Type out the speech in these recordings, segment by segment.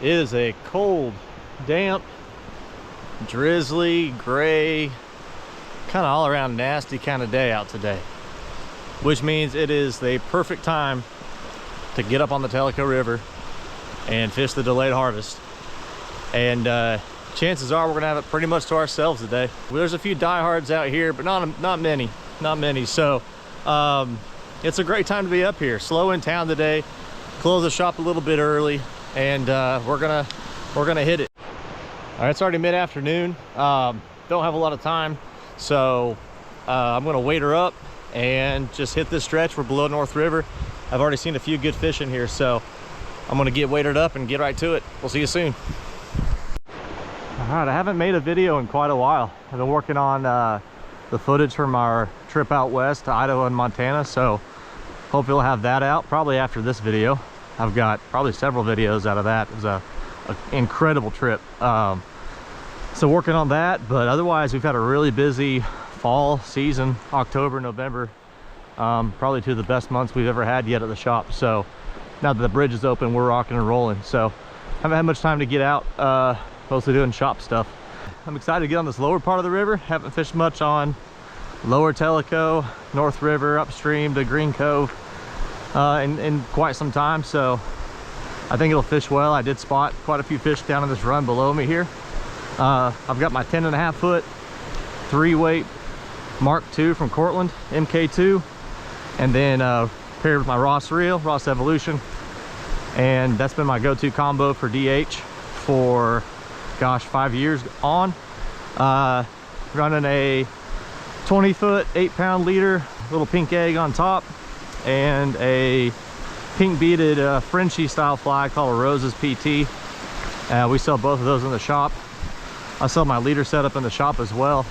It is a cold, damp, drizzly, gray, kind of all around nasty kind of day out today, which means it is the perfect time to get up on the Tellico River and fish the delayed harvest. And chances are we're gonna have it pretty much to ourselves today. There's a few diehards out here, but not many. So it's a great time to be up here. Slow in town today. Close the shop a little bit early, and we're gonna hit it. All right, it's already mid-afternoon. Don't have a lot of time, so I'm gonna wait her up and just hit this stretch. We're below North River. I've already seen a few good fish in here, so I'm gonna get weighted up and get right to it. We'll see you soon. All right, I haven't made a video in quite a while. I've been working on the footage from our trip out west to Idaho and Montana, so hopefully we'll have that out probably after this video. I've got probably several videos out of that. It was an incredible trip. So working on that, but otherwise we've had a really busy fall season. October, November, probably two of the best months we've ever had yet at the shop. So now that the bridge is open, we're rocking and rolling. So haven't had much time to get out, mostly doing shop stuff. I'm excited to get on this lower part of the river. Haven't fished much on lower Tellico, North River, upstream to Green Cove in quite some time, so I think it'll fish well. I did spot quite a few fish down in this run below me here. I've got my 10.5 foot 3-weight Mk2 from Cortland Mk2, and then paired with my Ross reel, Ross Evolution, and that's been my go-to combo for DH for, gosh, 5 years on. Running a 20 foot 8-pound leader, little pink egg on top, and a pink beaded Frenchie style fly called a Rosa's PT. We sell both of those in the shop. I sell my leader setup in the shop as well.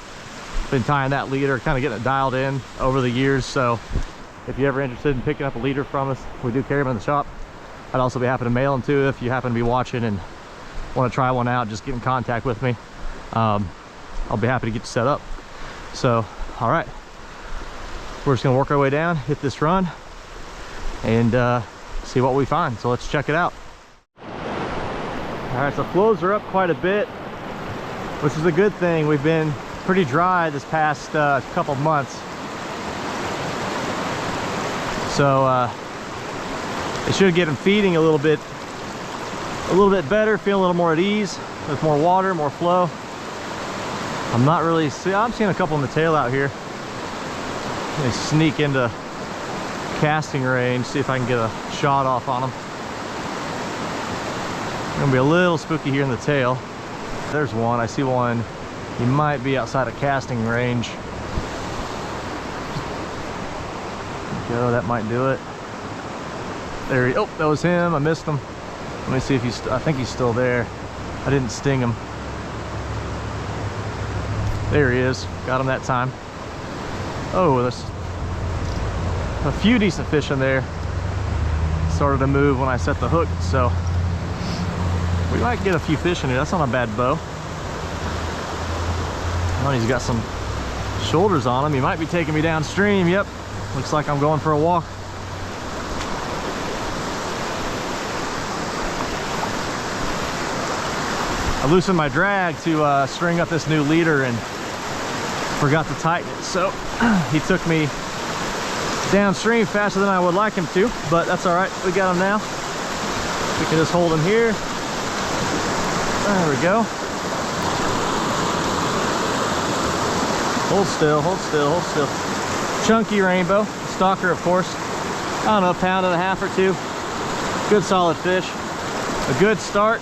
Been tying that leader, kind of getting it dialed in over the years. So if you're ever interested in picking up a leader from us, we do carry them in the shop. I'd also be happy to mail them to you if you happen to be watching and want to try one out. Just get in contact with me. I'll be happy to get you set up. So all right, we're just gonna work our way down, hit this run, and see what we find. So let's check it out. All right, so flows are up quite a bit, which is a good thing. We've been pretty dry this past couple months, so it should get them feeding a little bit better, feel a little more at ease with more water, more flow. I'm not really I'm seeing a couple in the tail out here. They sneak into casting range, see if I can get a shot off on them. Gonna be a little spooky here in the tail. There's one, I see one. He might be outside of casting range. Go, that might do it. There he, oh, that was him. I missed him. Let me see if he's, I think he's still there. I didn't sting him. There he is, got him that time. Oh, there's a few decent fish in there. Started to move when I set the hook, so we might get a few fish in here. That's not a bad bow. Oh, he's got some shoulders on him. He might be taking me downstream. Yep, looks like I'm going for a walk. I loosened my drag to string up this new leader and forgot to tighten it, so he took me downstream faster than I would like him to, but that's all right. We got him now. We can just hold him here. There we go. Hold still, hold still, hold still. Chunky rainbow, stalker, of course. I don't know, 1.5 pounds or 2. Good solid fish. A good start.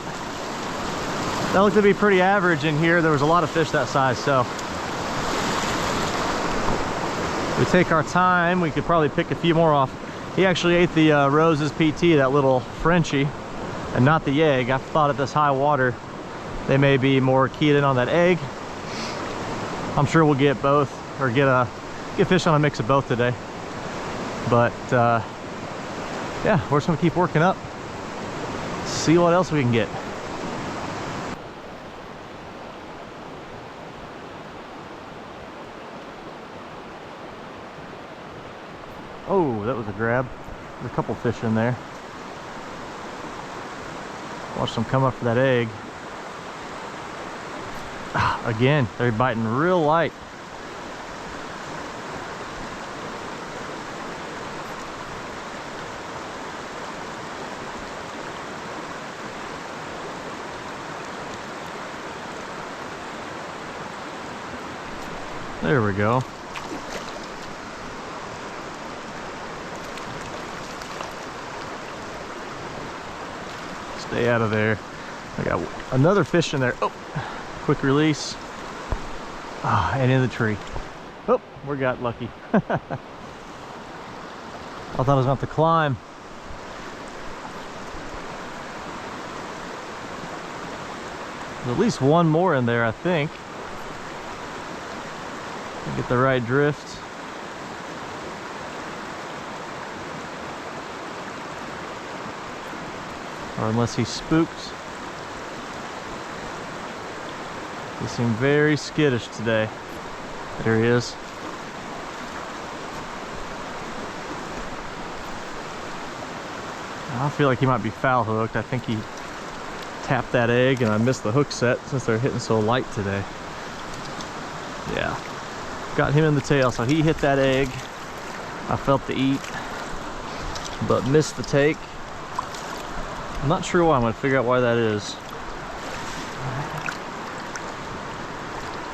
That looked to be pretty average in here. There was a lot of fish that size, so we take our time. We could probably pick a few more off. He actually ate the Rosa's PT, that little Frenchie, and not the egg. I thought at this high water they may be more keyed in on that egg. I'm sure we'll get both, or get fish on a mix of both today. But yeah, we're just gonna keep working up, see what else we can get. Oh, that was a grab. There's a couple fish in there. Watch them come up for that egg. Again, they're biting real light. There we go. Stay out of there. I got another fish in there. Oh, quick release. And in the tree. Oh, we got lucky. I thought I was going to have to climb. There's at least one more in there, I think. Get the right drift. Or unless he's spooked. He seemed very skittish today. There he is. I feel like he might be foul hooked. I think he tapped that egg and I missed the hook set since they're hitting so light today. Yeah. Got him in the tail, so he hit that egg. I felt the eat, but missed the take. I'm not sure why. I'm gonna figure out why that is.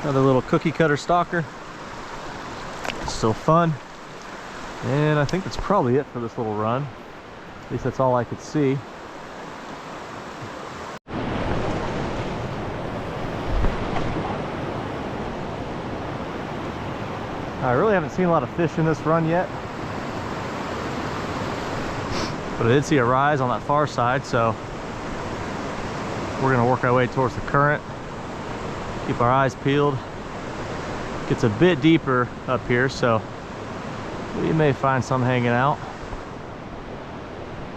Another little cookie cutter stalker. It's still fun. And I think that's probably it for this little run. At least that's all I could see. I really haven't seen a lot of fish in this run yet, but I did see a rise on that far side, so we're gonna work our way towards the current, keep our eyes peeled. Gets a bit deeper up here, so we may find some hanging out.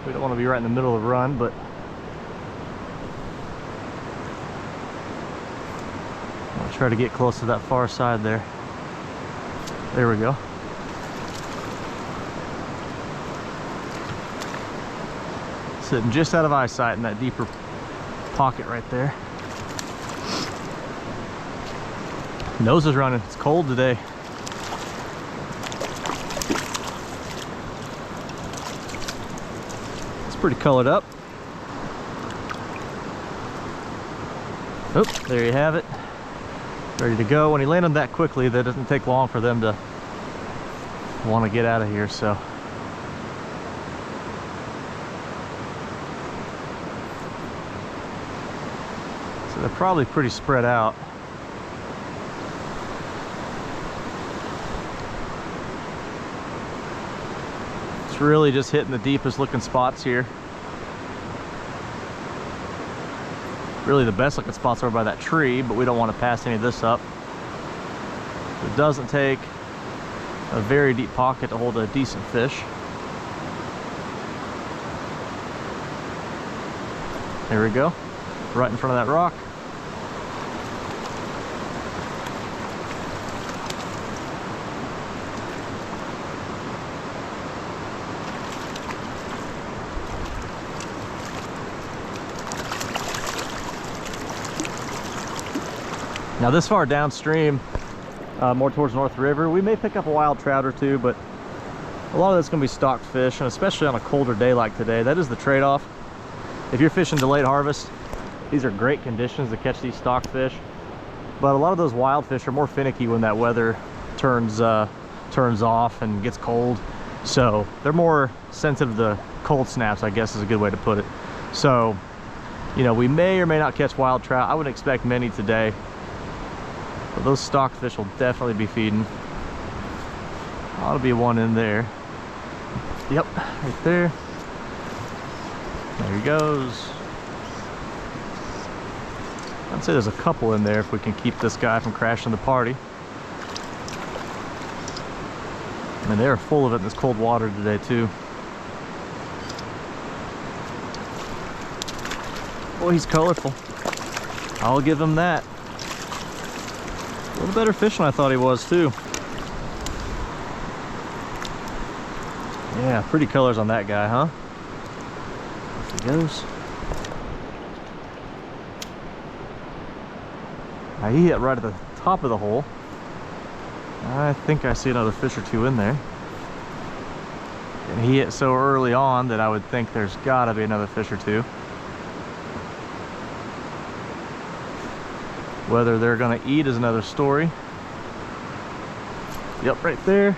We don't want to be right in the middle of the run, but I'll try to get close to that far side there. There we go. Sitting just out of eyesight in that deeper pocket right there. Nose is running. It's cold today. It's pretty colored up. Oh, there you have it. Ready to go. When he landed that quickly, that doesn't take long for them to want to get out of here, so they're probably pretty spread out. It's really just hitting the deepest looking spots here. Really the best looking spots are by that tree, but we don't want to pass any of this up. It doesn't take a very deep pocket to hold a decent fish. There we go, right in front of that rock. Now this far downstream, more towards North River, we may pick up a wild trout or two, but a lot of that's going to be stocked fish, and especially on a colder day like today, that is the trade-off. If you're fishing delayed harvest, these are great conditions to catch these stocked fish, but a lot of those wild fish are more finicky when that weather turns off and gets cold, so they're more sensitive to cold snaps, I guess is a good way to put it. So, you know, we may or may not catch wild trout. I wouldn't expect many today. But those stocked fish will definitely be feeding. Ought to be one in there. Yep, right there. There he goes. I'd say there's a couple in there if we can keep this guy from crashing the party. And they're full of it in this cold water today too. Boy, he's colorful. I'll give him that. A little better fish than I thought he was too. Yeah, pretty colors on that guy, huh? There he goes. Now he hit right at the top of the hole. I think I see another fish or two in there. And he hit so early on that I would think there's gotta be another fish or two. Whether they're gonna eat is another story. Yep, right there.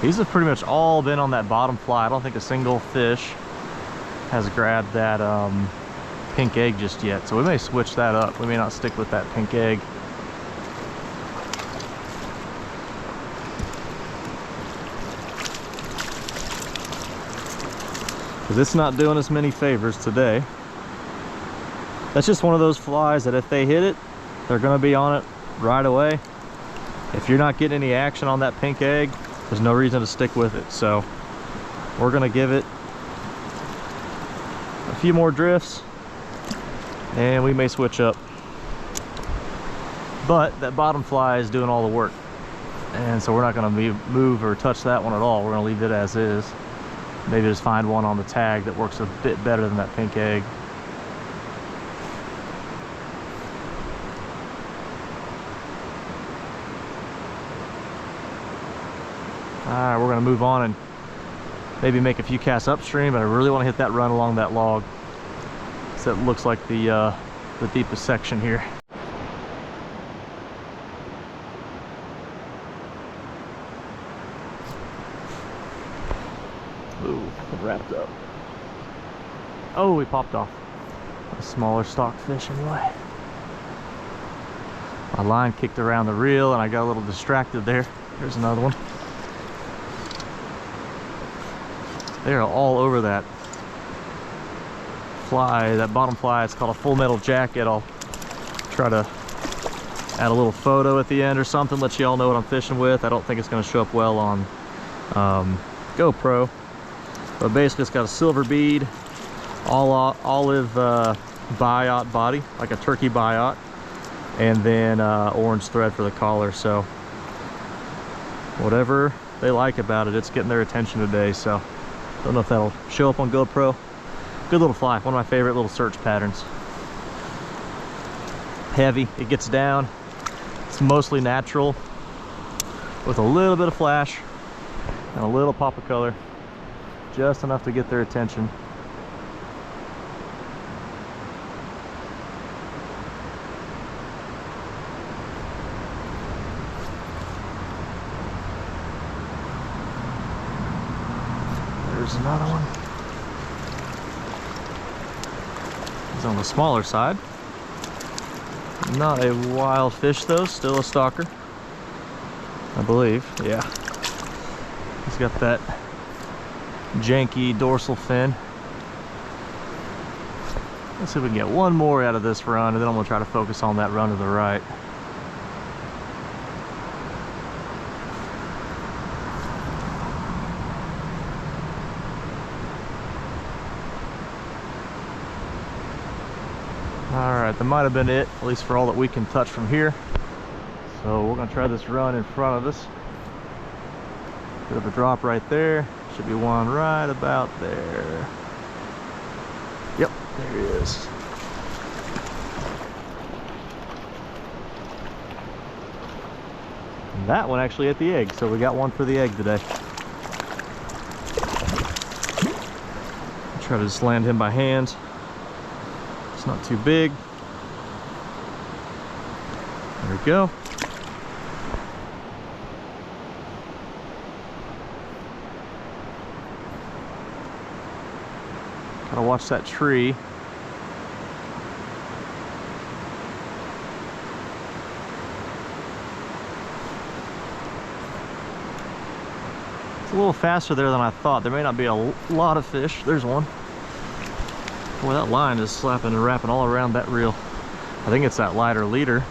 These have pretty much all been on that bottom fly. I don't think a single fish has grabbed that pink egg just yet. So we may switch that up. We may not stick with that pink egg. Because it's not doing us many favors today. That's just one of those flies that if they hit it, they're gonna be on it right away. If you're not getting any action on that pink egg, there's no reason to stick with it. So we're gonna give it a few more drifts and we may switch up. But that bottom fly is doing all the work, and so we're not gonna move or touch that one at all. We're gonna leave it as is. Maybe just find one on the tag that works a bit better than that pink egg. Alright, we're gonna move on and maybe make a few casts upstream, but I really want to hit that run along that log. So it looks like the deepest section here. Ooh, wrapped up. Oh, he popped off. A smaller stock fish anyway. My line kicked around the reel and I got a little distracted there. Here's another one. They're all over that fly, that bottom fly. It's called a full metal jacket. I'll try to add a little photo at the end or something, let you all know what I'm fishing with. I don't think it's going to show up well on GoPro, but basically it's got a silver bead, olive biot body, like a turkey biot, and then orange thread for the collar. So whatever they like about it, it's getting their attention today. So don't know if that'll show up on GoPro. Good little fly, one of my favorite little search patterns. Heavy, it gets down. It's mostly natural with a little bit of flash and a little pop of color, just enough to get their attention. There's another one. He's on the smaller side. Not a wild fish though, still a stalker, I believe. Yeah. He's got that janky dorsal fin. Let's see if we can get one more out of this run, and then I'm gonna try to focus on that run to the right. Alright, that might have been it, at least for all that we can touch from here. So we're going to try this run in front of us. Bit of a drop right there. Should be one right about there. Yep, there he is. And that one actually ate the egg, so we got one for the egg today. I'll try to just land him by hand. It's not too big. There we go. Gotta watch that tree. It's a little faster there than I thought. There may not be a lot of fish. There's one. Boy, that line is slapping and wrapping all around that reel. I think it's that lighter leader.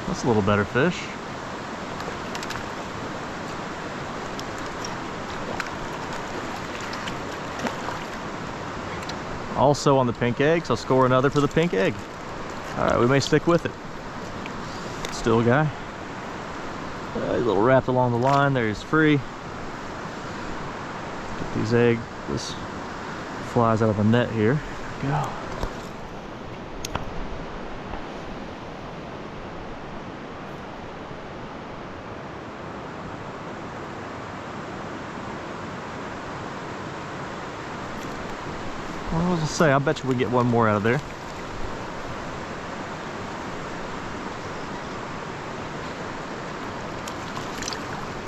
That's a little better fish. Also on the pink egg, so I'll score another for the pink egg. All right, we may stick with it. Still a guy. He's a little wrapped along the line. There, he's free. Get these eggs. This flies out of the net here. There we go. Well, I was gonna say, I bet you we get one more out of there.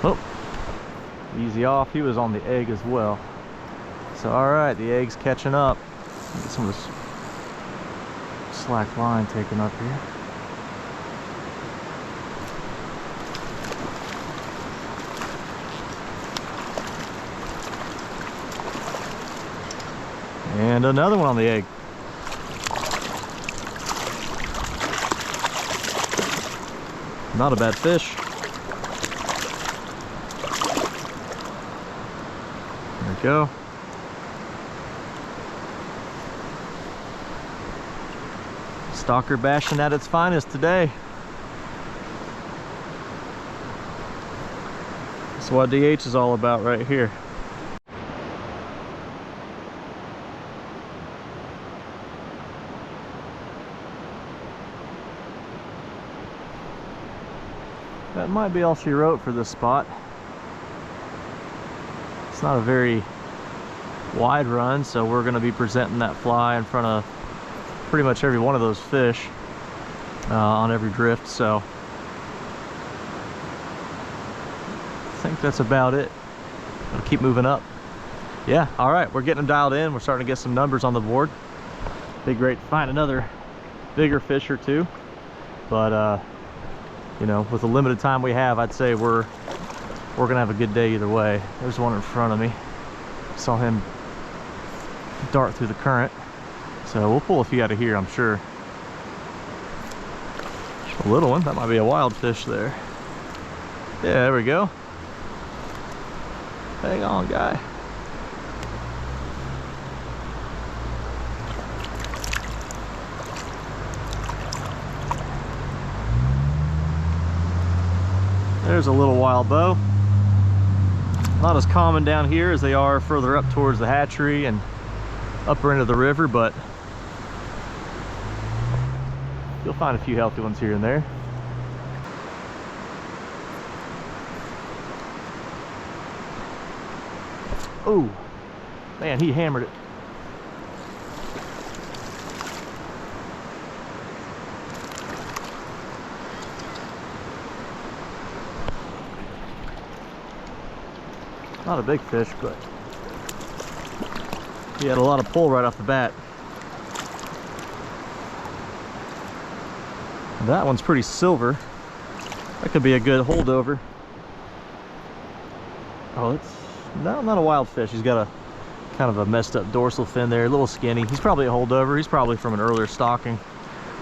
Oh, easy off. He was on the egg as well. So, all right, the egg's catching up. Get some of this slack line taken up here. And another one on the egg. Not a bad fish. There we go. Stalker bashing at its finest today. That's what DH is all about right here. That might be all she wrote for this spot. It's not a very wide run, so we're going to be presenting that fly in front of pretty much every one of those fish on every drift, so I think that's about it. I'll keep moving up. Yeah, all right, we're getting them dialed in. We're starting to get some numbers on the board. Be great to find another bigger fish or two, but you know, with the limited time we have, I'd say we're gonna have a good day either way. There's one in front of me. Saw him dart through the current, so we'll pull a few out of here, I'm sure. A little one. That might be a wild fish there. Yeah, there we go. Hang on, guy. There's a little wild bow. Not as common down here as they are further up towards the hatchery and upper end of the river, but you'll find a few healthy ones here and there. Oh, man, he hammered it. Not a big fish, but he had a lot of pull right off the bat. And that one's pretty silver. That could be a good holdover. Oh, it's not a wild fish. He's got a kind of a messed up dorsal fin there, a little skinny. He's probably a holdover. He's probably from an earlier stocking,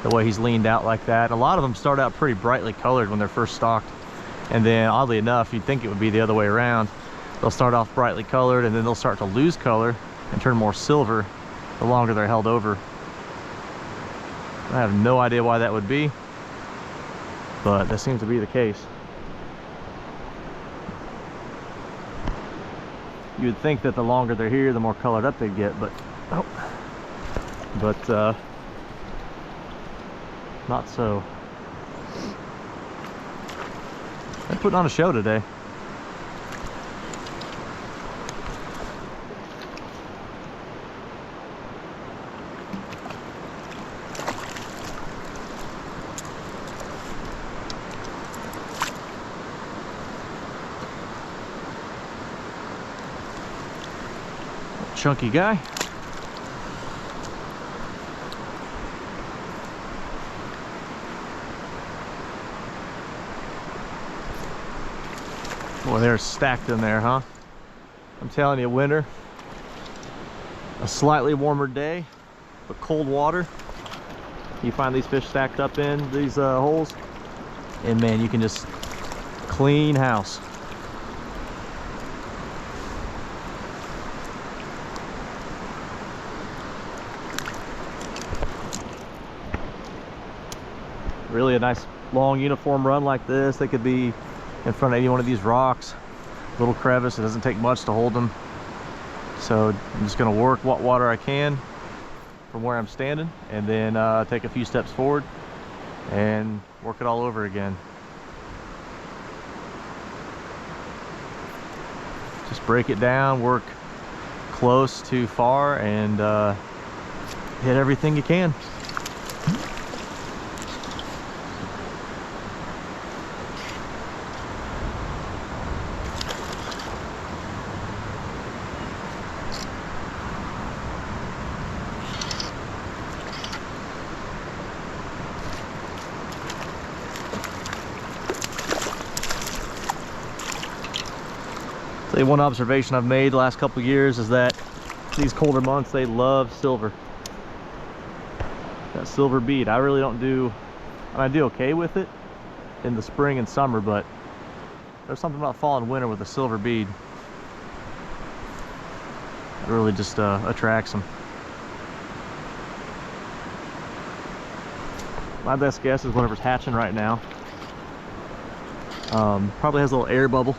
the way he's leaned out like that. A lot of them start out pretty brightly colored when they're first stocked, and then oddly enough, you'd think it would be the other way around. They'll start off brightly colored and then they'll start to lose color and turn more silver the longer they're held over. I have no idea why that would be, but that seems to be the case. You would think that the longer they're here, the more colored up they get, but not so. They're putting on a show today. Chunky guy. Boy, they're stacked in there, huh? I'm telling you, winter, a slightly warmer day, but cold water. You find these fish stacked up in these holes, and man, you can just clean house. Really a nice long uniform run like this. They could be in front of any one of these rocks. Little crevice, it doesn't take much to hold them. So I'm just gonna work what water I can from where I'm standing, and then take a few steps forward and work it all over again. Just break it down, work close to far, and hit everything you can. One observation I've made the last couple of years is that these colder months, they love silver. That silver bead, I really don't do, I do okay with it in the spring and summer, but there's something about fall and winter with the silver bead. It really just attracts them. My best guess is whatever's hatching right now. Probably has a little air bubble.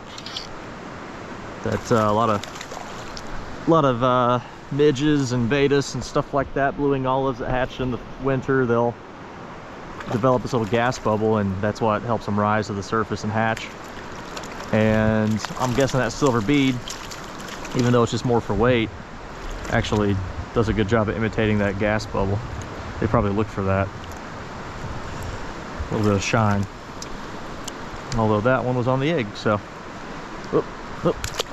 That's a lot of midges and betas and stuff like that, blue wing olives that hatch in the winter. They'll develop this little gas bubble, and that's what helps them rise to the surface and hatch. And I'm guessing that silver bead, even though it's just more for weight, actually does a good job of imitating that gas bubble. They probably look for that. A little bit of shine. Although that one was on the egg, so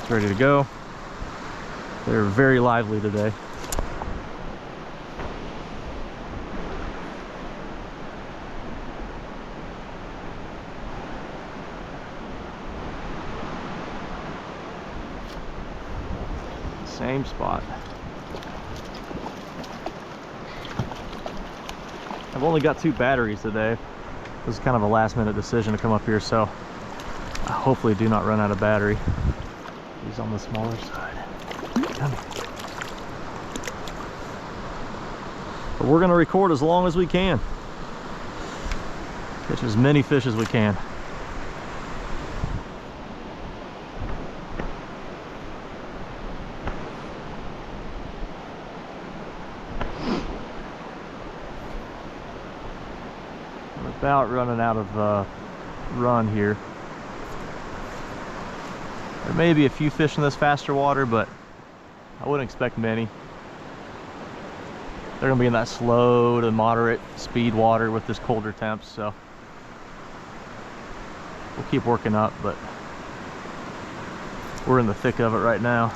ready to go. They're very lively today. Same spot. I've only got 2 batteries today. This is kind of a last minute decision to come up here, so I hopefully do not run out of battery. He's on the smaller side. Come here. But we're going to record as long as we can. Catch as many fish as we can. I'm about running out of run here. There may be a few fish in this faster water, but I wouldn't expect many. They're gonna be in that slow to moderate speed water with this colder temps, so we'll keep working up, but we're in the thick of it right now.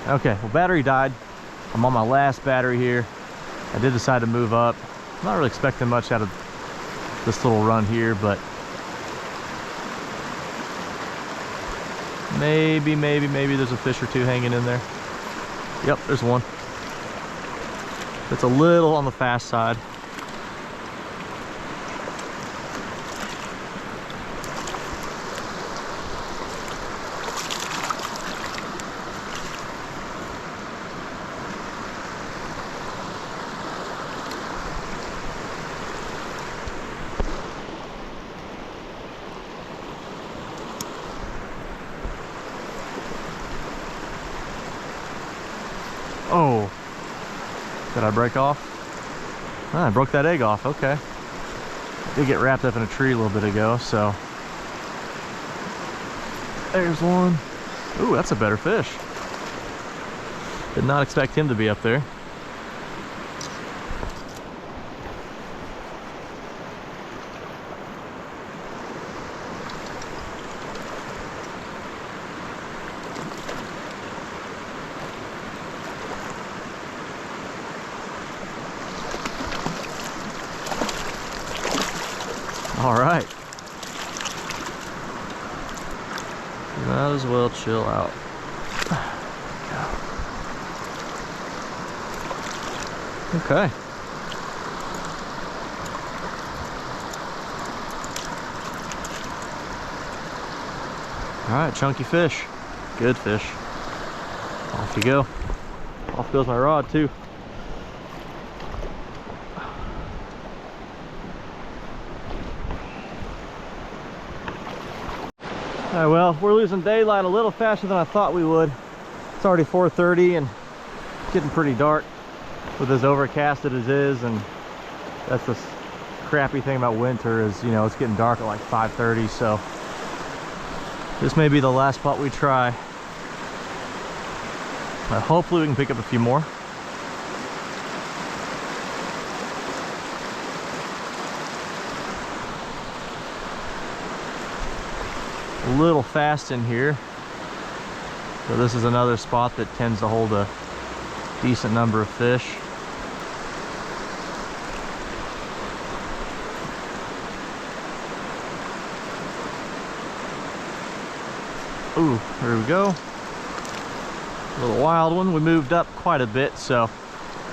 Okay, well, battery died. I'm on my last battery here. I did decide to move up. I'm not really expecting much out of this little run here, but maybe there's a fish or 2 hanging in there. Yep, there's one. It's a little on the fast side. Oh, did I break off? Ah, I broke that egg off. Okay. I did get wrapped up in a tree a little bit ago, so there's one. Ooh, that's a better fish. Did not expect him to be up there. All right. Might as well chill out. Okay. All right, chunky fish. Good fish. Off you go. Off goes my rod too. All right, well, we're losing daylight a little faster than I thought we would. It's already 4:30 and it's getting pretty dark with as overcast as it is, and that's the crappy thing about winter is, you know, it's getting dark at like 5:30, so this may be the last spot we try. But hopefully we can pick up a few more. A little fast in here, so this is another spot that tends to hold a decent number of fish. Ooh, there we go. A little wild one. We moved up quite a bit, so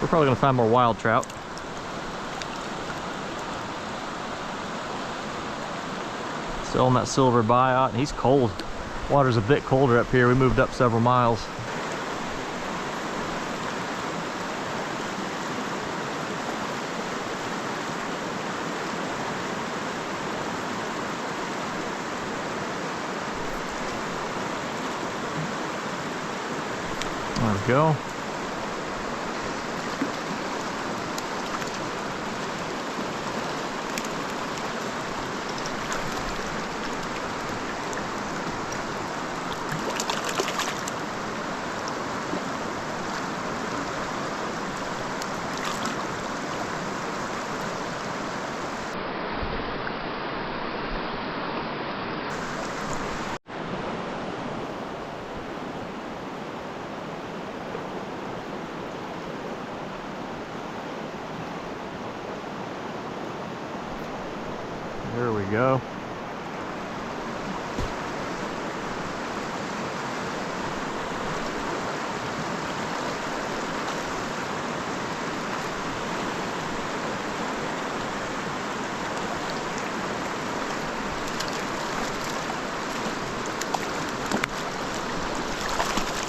we're probably gonna find more wild trout. Still on that silver biot, and he's cold. Water's a bit colder up here. We moved up several miles. There we go. There we go.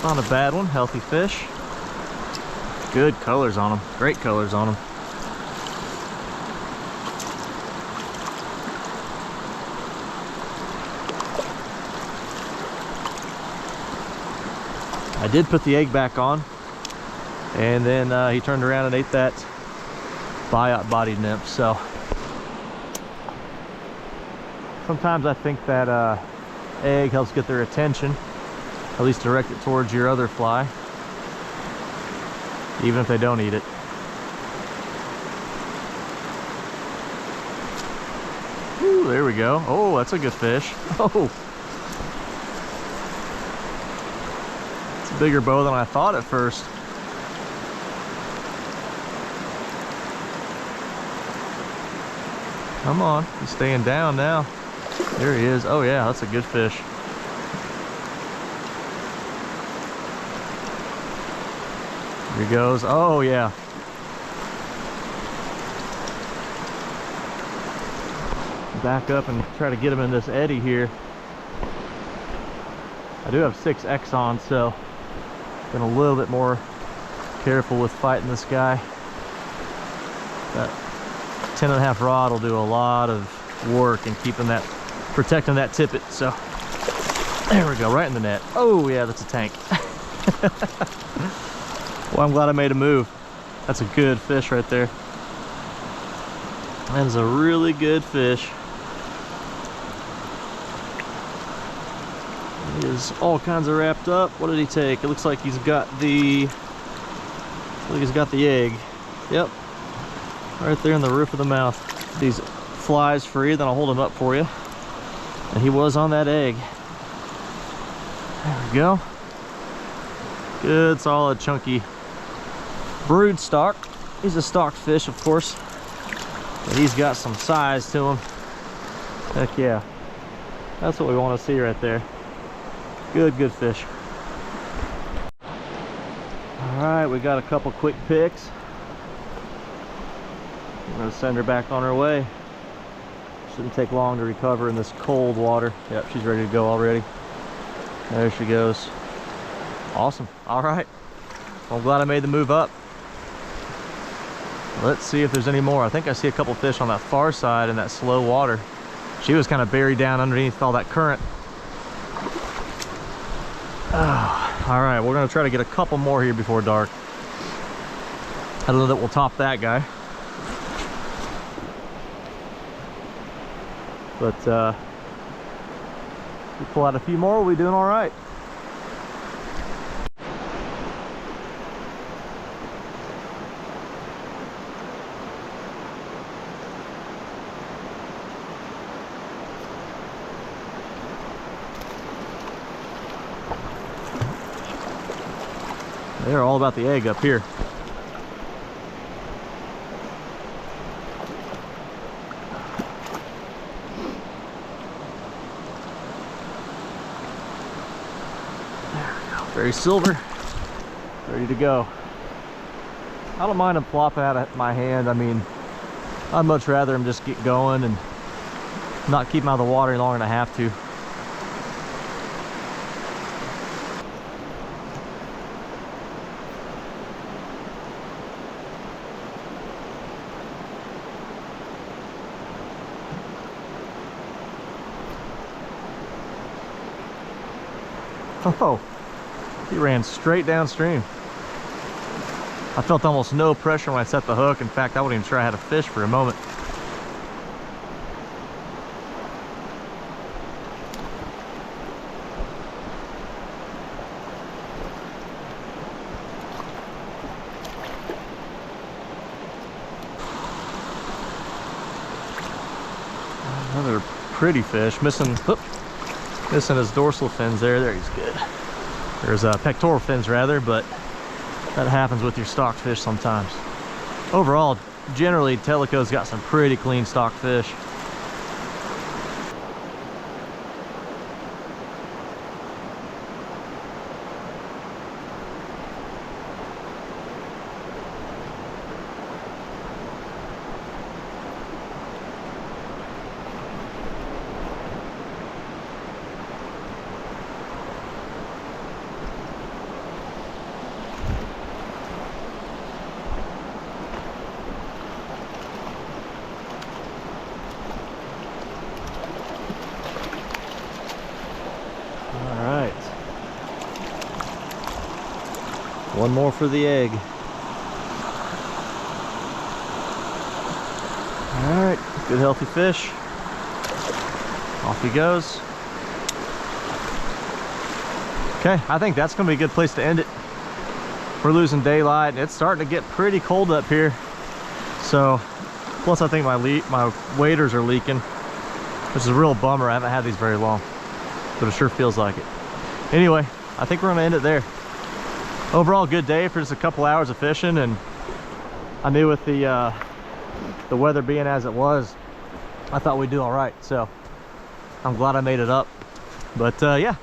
Not a bad one, healthy fish. Good colors on them, great colors on them. I did put the egg back on, and then he turned around and ate that biot bodied nymph. So sometimes I think that egg helps get their attention, at least direct it towards your other fly, even if they don't eat it. Ooh, there we go. Oh, that's a good fish. Oh, bigger bow than I thought at first. Come on, he's staying down now. There he is. Oh yeah, that's a good fish. Here he goes. Oh yeah. Back up and try to get him in this eddy here. I do have 6X on, so been a little bit more careful with fighting this guy. That 10.5 rod will do a lot of work in keeping that, protecting that tippet. So there we go, right in the net. Oh yeah, that's a tank. Well, I'm glad I made a move. That's a good fish right there. That is a really good fish. He is all kinds of wrapped up. What did he take? It looks like he's got the, egg. Yep, right there in the roof of the mouth. These flies free, then I'll hold him up for you. And he was on that egg. There we go. Good, solid, chunky brood stock. He's a stocked fish, of course, but he's got some size to him. Heck yeah. That's what we want to see right there. Good fish. All right, we got a couple quick picks. I'm gonna send her back on her way. Shouldn't take long to recover in this cold water. Yep, she's ready to go already. There she goes. Awesome. All right. Well, I'm glad I made the move up. Let's see if there's any more. I think I see a couple fish on that far side in that slow water. She was kind of buried down underneath all that current. Oh, all right, we're gonna try to get a couple more here before dark. I don't know that we'll top that guy. But if we pull out a few more, we'll be doing all right. They're all about the egg up here. There we go. Very silver. Ready to go. I don't mind them flopping out of my hand. I mean, I'd much rather them just get going and not keep them out of the water any longer than I have to. Oh, he ran straight downstream. I felt almost no pressure when I set the hook. In fact, I wouldn't even sure I had a fish for a moment. Another pretty fish, missing his dorsal fins there. There, he's good. There's pectoral fins rather, but that happens with your stocked fish sometimes. Overall, generally, Tellico's got some pretty clean stocked fish. One more for the egg. All right, good healthy fish. Off he goes. Okay, I think that's gonna be a good place to end it. We're losing daylight. It's starting to get pretty cold up here. So, plus I think my waders are leaking, which is a real bummer. I haven't had these very long, but it sure feels like it. Anyway, I think we're gonna end it there. Overall, good day for just a couple hours of fishing, and I knew with the weather being as it was, I thought we'd do all right. So I'm glad I made it up. But yeah,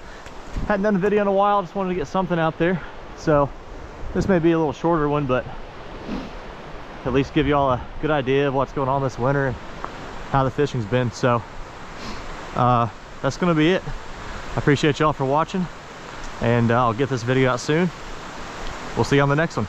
hadn't done a video in a while. Just wanted to get something out there. So this may be a little shorter one, but at least give you all a good idea of what's going on this winter and how the fishing's been. So that's gonna be it. I appreciate y'all for watching, and I'll get this video out soon. We'll see you on the next one.